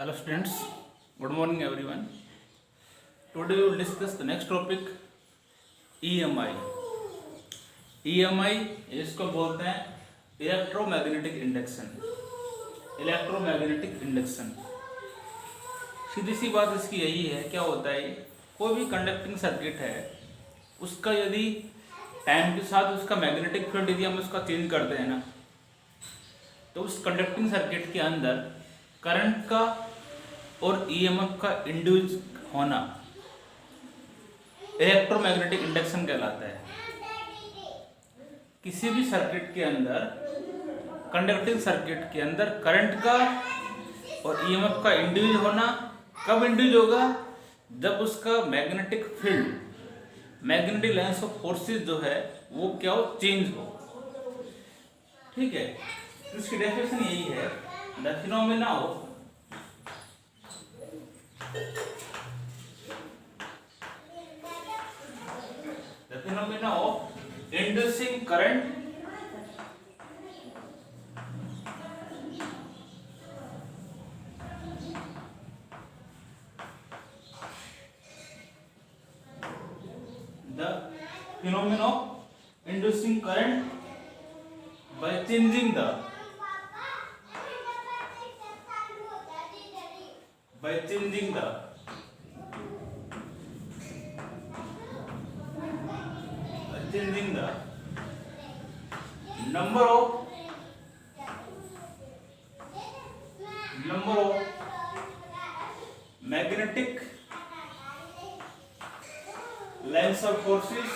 Hello students, good morning everyone. Today we will discuss the next topic EMI. EMI इसको बोलते हैं electromagnetic induction. Electromagnetic induction सीधी सी बात इसकी यही है. क्या होता है, कोई भी कंडक्टिंग सर्किट है उसका यदि टाइम के साथ उसका मैग्नेटिक फील्ड यदि हम उसका चेंज करते हैं ना, तो उस कंडक्टिंग सर्किट के अंदर करंट का और ईएमएफ का इंड्यूस होना इलेक्ट्रोमैग्नेटिक इंडक्शन कहलाता है. किसी भी सर्किट के अंदर, कंडक्टिंग सर्किट के अंदर करंट का और ईएमएफ का इंड्यूस होना कब इंड्यूस होगा, जब उसका magnetic field, magnetic lines of forces जो है वो क्या हो, चेंज हो. ठीक है, इसकी डेफिनेशन यही है, the phenomena of inducing current the phenomena of inducing current by changing the number of magnetic lines of forces,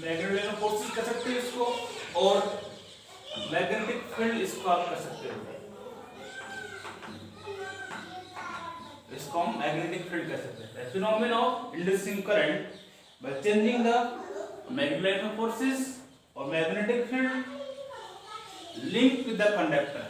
magnetic line of forces कह सकते हैं इसको, और मैग्नेटिक फील्ड इसको आप कह सकते हो, इसको हम मैग्नेटिक फील्ड कह सकते हैं. Phenomena of inducing current by changing the magnetic line of forces or magnetic field linked with the conductor,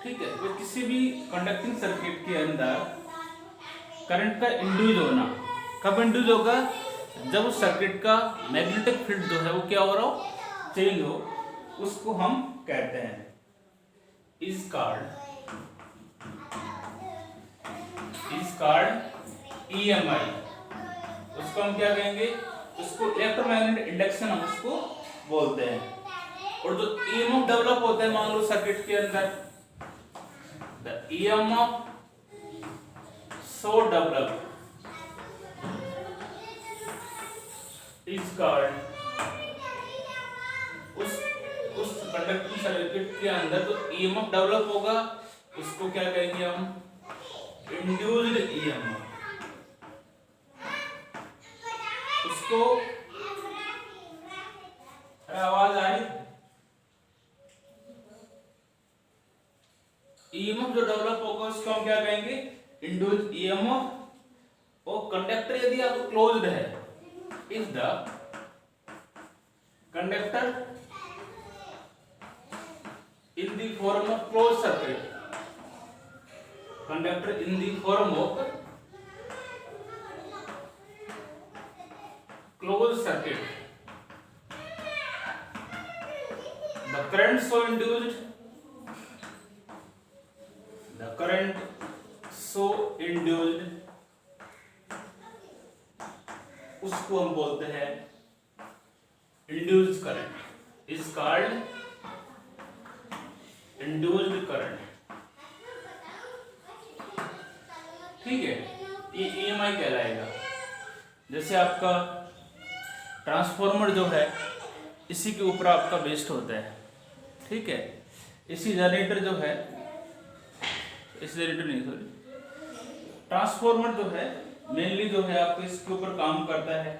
ठीक है. तो किसी भी कंडक्टिंग सर्किट के अंदर करंट का इंड्यूस होना कब इंड्यूस होगा, जब उस सर्किट का मैग्नेटिक फील्ड जो है वो क्या हो रहा हो, चेंज हो. उसको हम कहते हैं इज कॉल्ड EMI. उसको हम क्या कहेंगे, उसको इलेक्ट्रोमैग्नेटिक इंडक्शन हम उसको बोलते हैं. और जो EMF डेवलप होता है मान लो सर्किट के अंदर, the EMF so develop is called, उस कंडक्टिंग सर्किट के अंदर जो ईएमएफ डेवलप होगा उसको क्या कहेंगे हम, इंड्यूस्ड ईएमएफ. उसको आवाज आ रही, ईएमएफ जो डेवलप होगा उसको हम क्या कहेंगे, इंड्यूस्ड ईएमएफ. और कंडक्टर यदि आप क्लोज्ड है, is the conductor in the form of closed circuit, conductor in the form of closed circuit, the current so induced उसको हम बोलते हैं induced current, is called induced current. ठीक है, ये EMI कहलाएगा. जैसे आपका ट्रांसफार्मर जो है इसी के ऊपर आपका बेस्ड होता है. ठीक है, इसी जनरेटर जो है, इस जनरेटर नहीं सॉरी ट्रांसफार्मर जो है मेनली जो है आपको इसके ऊपर काम करता है,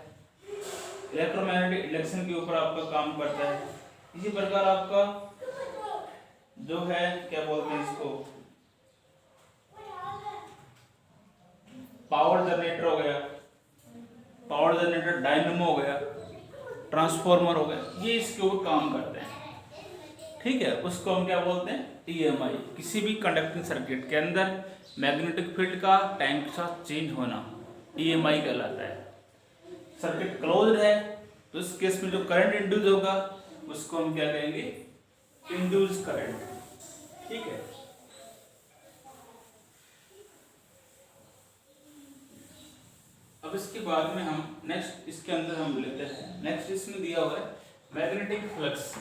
इलेक्ट्रोमैग्नेटिक इंडक्शन के ऊपर आपका काम करता है. इसी प्रकार आपका जो है क्या बोलते हैं इसको, पावर जनरेटर हो गया, पावर जनरेटर डायनेमो हो गया, ट्रांसफार्मर हो गया, ये इसके ऊपर काम करते हैं. ठीक है, उसको हम क्या बोलते हैं, EMI। किसी भी कंडक्टिंग सर्किट के अंदर मैग्नेटिक फील्ड का टाइम के साथ चेंज होना EMI कहलाता है। सर्किट क्लोज्ड है तो इस केस में जो करंट इंड्यूस होगा उसको हम क्या कहेंगे, इंड्यूस करंट। ठीक है, अब इसके बाद में हम नेक्स्ट इसके अंदर हम लेते हैं, नेक्स्ट इसमें दिया हुआ है मैग्नेटिक फ्लक्स।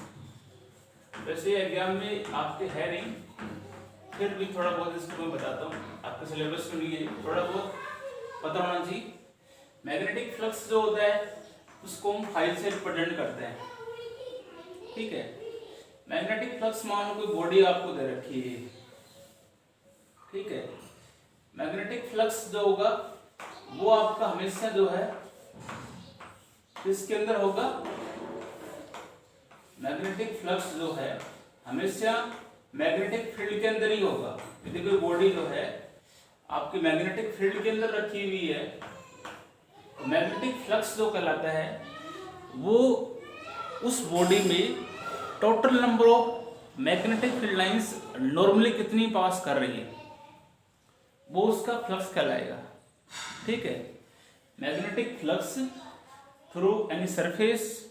वैसे एग्जाम में आपके है नहीं, फिर भी थोड़ा बहुत इसको मैं बताता हूँ, आपके सिलेबस में नहीं है, थोड़ा बहुत पता होना चाहिए। मैग्नेटिक फ्लक्स जो होता है उसको हम फाइल से रिप्रेजेंट करते हैं। ठीक है, मैग्नेटिक फ्लक्स मान लो कोई बॉडी आपको दे रखी है। ठीक है, मैग्नेटिक फ्लक्स जो होगा वो आपका हमेशा जो है इसके अंदर होगा, मैग्नेटिक फ्लक्स जो है हमेशा मैग्नेटिक फील्ड के अंदर ही होगा। यदि कोई बॉडी जो है आपकी मैग्नेटिक फील्ड के अंदर रखी हुई है तो मैग्नेटिक फ्लक्स जो कहलाता है वो उस बॉडी में total number of magnetic field lines normally कितनी पास कर रही है वो उसका फ्लक्स कहलाएगा। ठीक है, magnetic flux through any surface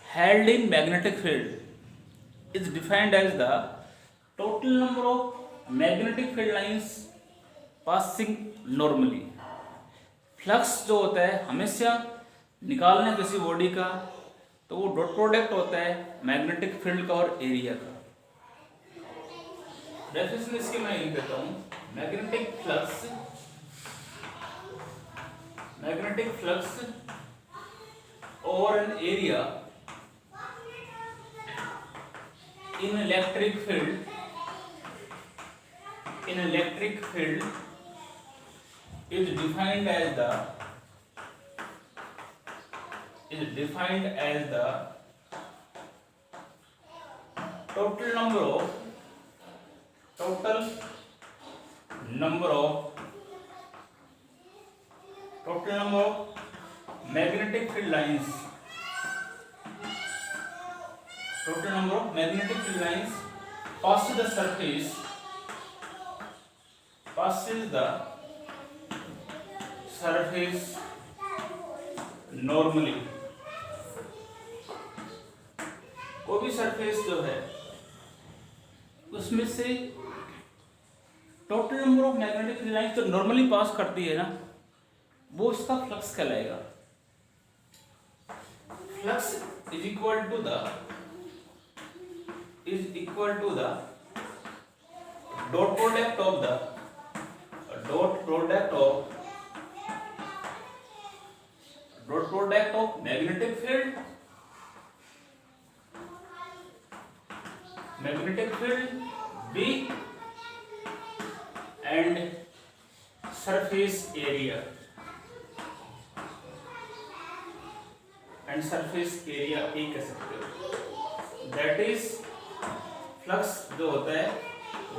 held in magnetic field is defined as the total number of magnetic field lines passing normally। Flux जो होता है हमेशा निकालना किसी बॉडी का तो वो डॉट प्रोडक्ट होता है मैग्नेटिक फील्ड का और एरिया का। डेफिनेशन इसकी मैं यही कहता हूँ, मैग्नेटिक फ्लक्स और an area in electric field is defined as the total number of magnetic field lines, total number of magnetic field lines passes the surface normally। कोई भी सरफेस जो है उसमें से total number of magnetic field lines जो normally pass करती है ना वो उसका फ्लक्स कहलाएगा। Flux is equal to the dot product of magnetic field B and surface area A कह सकते हो। दैट इज फ्लक्स जो होता है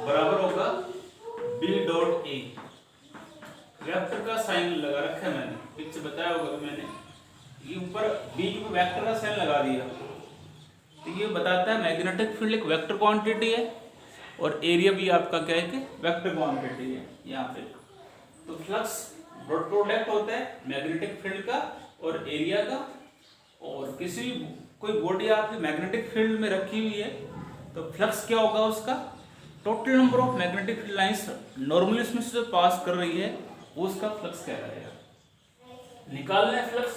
बराबर होगा B डॉट A। वेक्टर का साइन लगा रखा है मैंने, पीछे बताया होगा मैंने, ये ऊपर B को वेक्टर का साइन लगा दिया तो ये बताता है मैग्नेटिक फील्ड एक वेक्टर क्वांटिटी है और एरिया भी आपका क्या है कि वेक्टर क्वांटिटी है यहाँ पे। तो फ्लक्स डॉट प्रोडक्ट होता है मैग्नेटिक फील्ड का और एरिया का। और किसी कोई बॉडी आपकी मैग्नेटिक फील्ड में रखी हुई है तो फ्लक्स क्या होगा, उसका total number of magnetic field lines normally उसमें से जो पास कर रही है वो उसका फ्लक्स क्या रहेगा। निकालना है फ्लक्स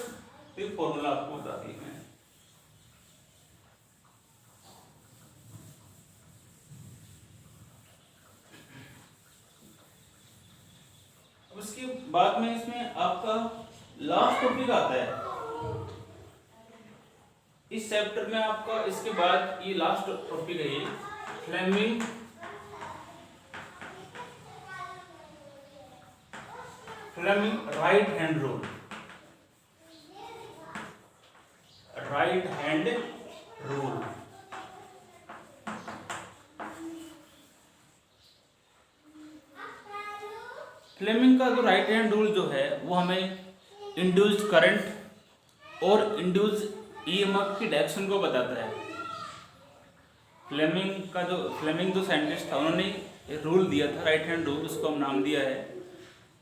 फिर फॉर्मूला आपको बता दी मैंने। उसके बाद में इसमें आपका लास्ट टॉपिक आता है इस चैप्टर में आपका। इसके बाद ये लास्ट टॉपिक है ये Fleming right hand rule. Fleming का जो राइट हैंड रूल जो है वो हमें इंड्यूस्ड करंट और इंड्यूस्ड ईएमएफ की डायरेक्शन को बताता है। फ्लेमिंग जो साइंटिस्ट था, उन्होंने एक रूल दिया था, राइट हैंड रूल, उसको हम नाम दिया है।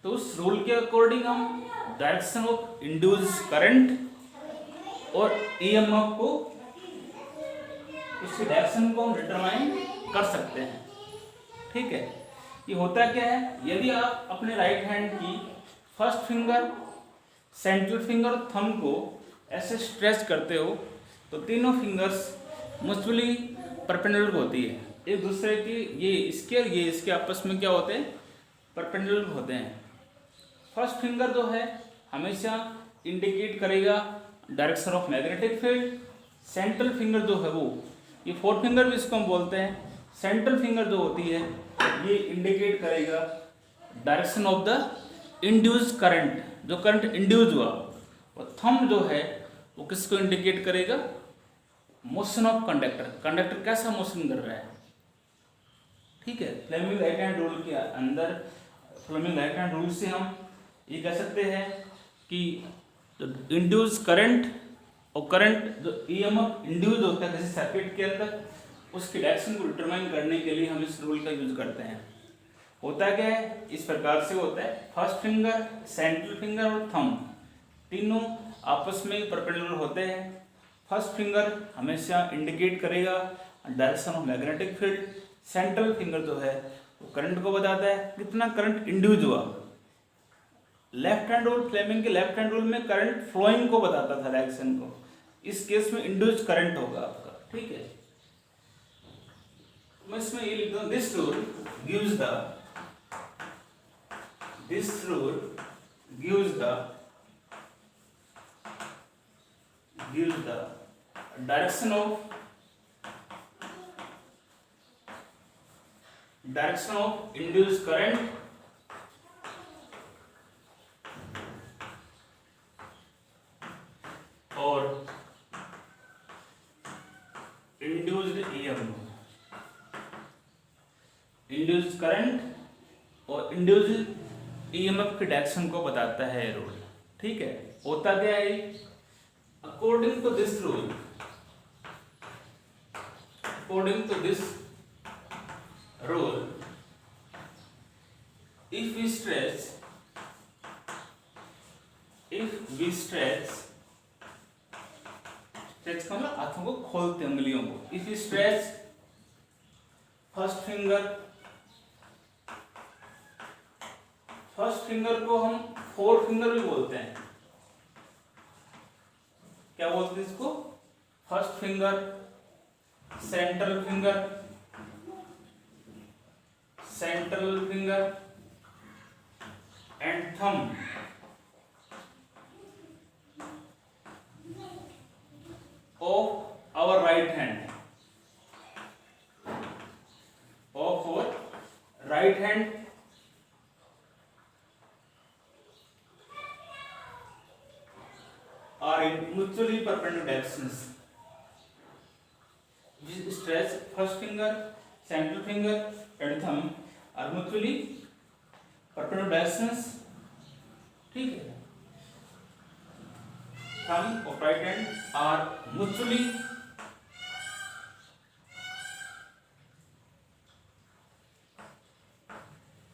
तो उस रूल के अकॉर्डिंग हम डायरेक्शन ऑफ इंड्यूस करंट और ईएमएफ को, उसकी डायरेक्शन को हम डिटरमाइन कर सकते हैं। ठीक है, ये होता क्या है, यदि आप अपने राइट हैंड की फर्स्ट फिंगर, सेंट्रल फिंगर और थंब को ऐसे स्ट्रेच करते हो तो तीनों फिंगर्स म्यूचुअली परपेंडिकुलर होती है एक दूसरे की। ये इसके आपस में क्या होते हैं, परपेंडिकुलर होते हैं। फर्स्ट फिंगर जो है हमेशा इंडिकेट करेगा direction of magnetic field. Central finger जो है वो, ये फोर्थ फिंगर भी इसको हम बोलते हैं, सेंट्रल फिंगर जो होती है ये इंडिकेट करेगा direction of the induced current, जो करंट इंड्यूस हुआ। और थंब जो है वो किसको इंडिकेट करेगा, मोशन ऑफ कंडक्टर, कंडक्टर कैसा मोशन कर रहा है। ठीक है, फ्लेमिंग राइट हैंड रूल के अंदर, फ्लेमिंग राइट हैंड रूल से हम ये कह सकते हैं कि जो इंड्यूस करंट और करंट जो ईएमएफ इंड्यूस होता है किसी सर्किट के अंदर, उसकी डायरेक्शन को डिटरमाइन करने के लिए हम इस रूल का यूज करते हैं। होता क्या है, इस प्रकार से होता है, फर्स्ट फिंगर, सेंट्रल फिंगर और थंब तीनों आपस में परपेंडिकुलर होते हैं। फर्स्ट फिंगर हमेशा इंडिकेट करेगा direction of magnetic field, central finger जो है वो करंट को बताता है कितना करंट इंड्यूस हुआ। लेफ्ट हैंड रूल, फ्लेमिंग के लेफ्ट हैंड रूल में करंट फ्लोइंग को बताता था, डायरेक्शन को। इस केस में इंड्यूस करंट होगा आपका। ठीक है, मैं इसमें ये लिख दूं, this rule gives the direction of induced current और induced EMF, induced current और induced EMF की डायरेक्शन को बताता है रूल। ठीक है, होता क्या है, according to this rule, if we stretch का मतलब हाथों को खोलते, उंगलियों को। if we stretch first finger को हम फोर फिंगर भी बोलते हैं। क्या बोलते हैं इसको, first finger, central finger and thumb. Of our right hand are in mutually perpendicular directions. Which stretch first finger, central finger and thumb are mutually perpendicular directions. ठीक है, thumb of right hand are mutually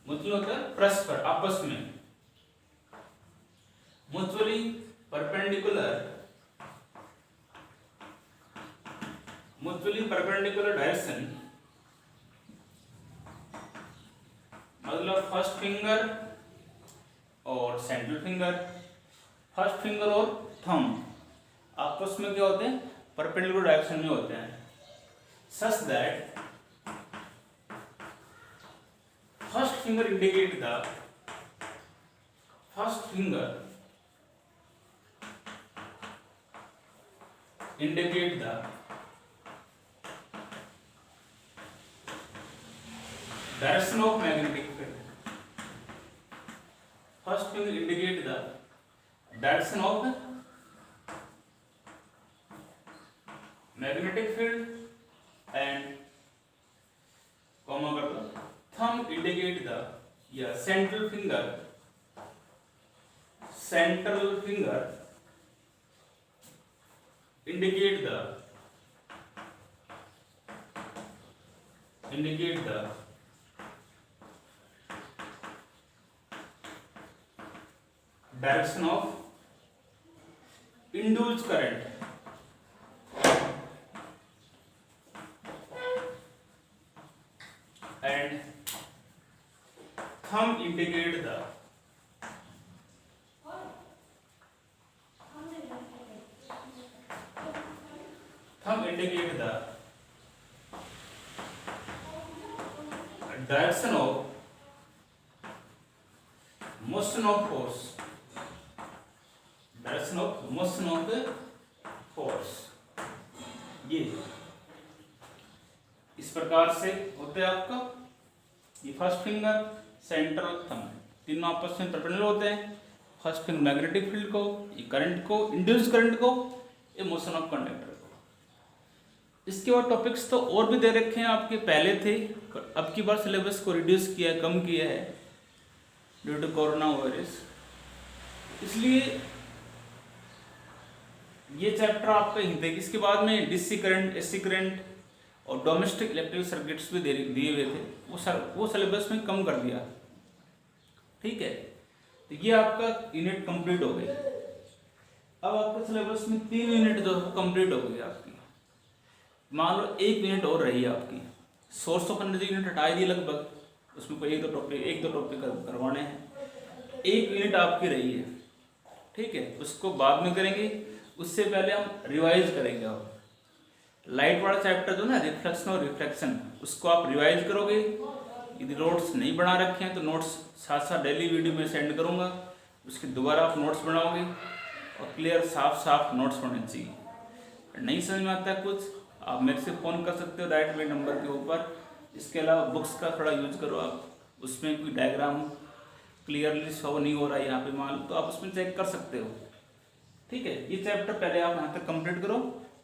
होता है परस्पर, आपस में, mutually perpendicular direction, मतलब first finger और central finger, first finger और थंब आपस में क्या होते हैं, परपेंडिकुलर डायरेक्शन में होते हैं। Such that first finger indicate the direction of magnetic field. First finger indicate the direction of magnetic field and thumb indicate the central finger indicate the indicate the direction of induced current and thumb indicate the direction of motion of force, direction of motion of the force। ये इस प्रकार से होता है आपका ये first finger, centre और thumb तीनों आपस में परपेंडिकुलर होते हैं। फर्स्ट फिंगर मैग्नेटिक फील्ड को, ये करंट को, इंड्यूस करंट को, ये मोशन ऑफ कंडक्टर को। इसके बाद टॉपिक्स तो और भी दे रखे हैं आपके, पहले थे, अब की बार सिलेबस को रिड्यूस किया है, कम किया है ड्यू टू कोरोना वायरस। इसलिए ये चैप्टर आपका ही थे। इसके बाद में डीसी करंट, एसी करंट और डोमेस्टिक इलेक्ट्रिक सर्किट्स भी दिए हुए थे, वो सिलेबस में कम कर दिया। ठीक है, तो ये आपका यूनिट कंप्लीट हो गई। अब आपके सिलेबस में 3 यूनिट जो है कंप्लीट हो गई आपकी। मान लो 1 यूनिट और रही है आपकी, सोर्स ऑफ एनर्जी यूनिट हटा दी लगभग, उसमें कोई एक दो टॉपिक करवाने हैं। 1 यूनिट आपकी रही है, ठीक है, उसको बाद में करेंगे। उससे पहले हम रिवाइज करेंगे। अब लाइट वाला चैप्टर जो ना रिफ्लेक्शन और रिफ्लेक्शन, उसको आप रिवाइज करोगे। यदि नोट्स नहीं बना रखे हैं तो नोट्स साथ साथ डेली वीडियो में सेंड करूँगा, उसके दोबारा आप नोट्स बनाओगे और क्लियर साफ नोट्स होने चाहिए। नहीं समझ में आता है कुछ, आप मेरे से फ़ोन कर सकते हो डायरेक्ट मेरे नंबर के ऊपर। इसके अलावा बुक्स का थोड़ा यूज करो आप, उसमें कोई डायग्राम क्लियरली शो नहीं हो रहा है यहाँ पे मान लो, तो आप उसमें चेक कर सकते हो। ठीक है, ये चैप्टर पहले आप यहाँ तक कंप्लीट करो।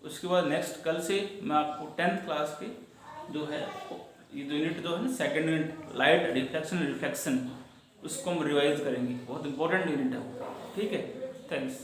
उसके बाद नेक्स्ट कल से मैं आपको 10th क्लास के जो है ये जो यूनिट जो है ना, सेकेंड यूनिट लाइट रिफ्लेक्शन, उसको हम रिवाइज करेंगे। बहुत इंपॉर्टेंट यूनिट है वो। ठीक है, थैंक्स।